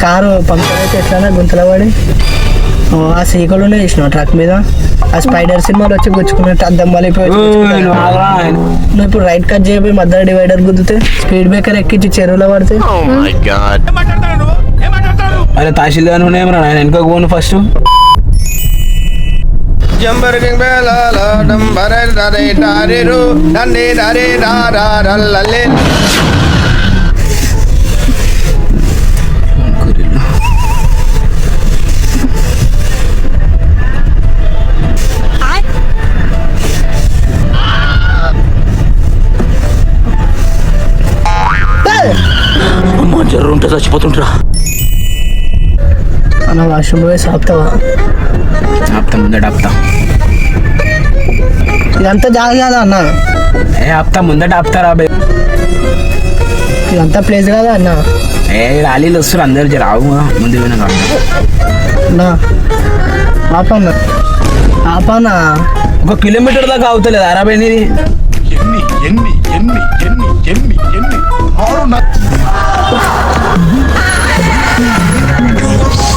Car puncture అయితే ఎట్లా గుంతల పడి ఆ సీకలునే వేసినావు ట్రక్ మీద. ఆ స్పైడర్ సినిమాలో వచ్చి గుచ్చుకున్నట్టు అద్దం వలిపోయి నువ్వు ఇప్పుడు రైట్ కట్ చేయబోయి మధ్య డివైడర్ గుద్దితే స్పీడ్ బ్రేకర్ ఎక్కించి చెరువులో పడితే అరే తహసీల్దార్ ఏమరా ఆయన వెనుక పోను ఫస్ట్. జర్రు ఉంటే చచ్చిపోతుంటరా. అన్న వాష్రూమ్ పోయి ఆపుతావా? ఆపుతా ముందట ఆపుతా. ఇదంతా జాగ కాదా అన్న? ఆపుతా ముందట ఆపుతారా బే. ఇదంతా ప్లేస్ కాదా అన్న? రాలీలు వస్తారు అందరు రావు ముందు పోయినా అన్నా ఆపన్నా ఆపన్నా. 1 కిలోమీటర్ దాకా అవుతలేదు అరాబై నీది.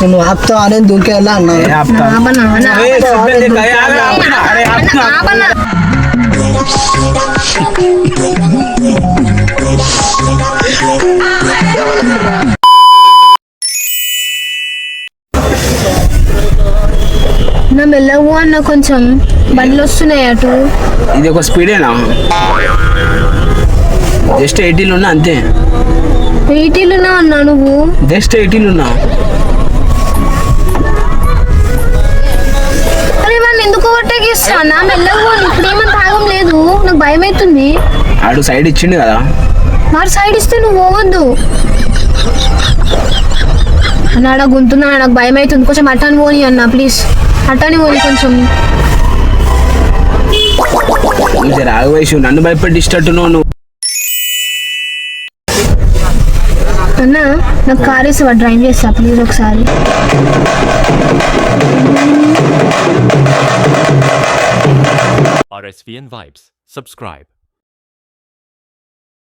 నువ్వు ఆపుతావు అనేది దూకే వెళ్ళా అన్నా. నా మెల్లవు అన్న కొంచెం బండ్లు వస్తున్నాయి అటు. ఇది ఒక స్పీడేనా? జస్ట్ 80 ఉన్నా అంతే. 80 అన్నా నువ్వు? జస్ట్ 80 ఉన్నా. అరే వాళ్ళు ఎందుకు ఓవర్టేకిస్తా అన్న? మెల్లవు ఇప్పుడు ఏమన్నా తాగం లేదు, నాకు భయం అవుతుంది. ఆడు సైడ్ ఇచ్చిండు కదా. మరి సైడ్ ఇస్తే నువ్వు పోవద్దు అన్న. ఆడ గుంతున్నా నాకు భయం అవుతుంది. కొంచెం అట్టాని పోని అన్న ప్లీజ్, అట్టాని పోని కొంచెం. రాగు వయసు నన్ను భయపెట్టిస్తట్టున్నావు నువ్వు. అన్న నాకు కార్ వేసి డ్రైవ్ చేస్తా ప్లీజ్ ఒకసారి. RSVN Vibes. Subscribe.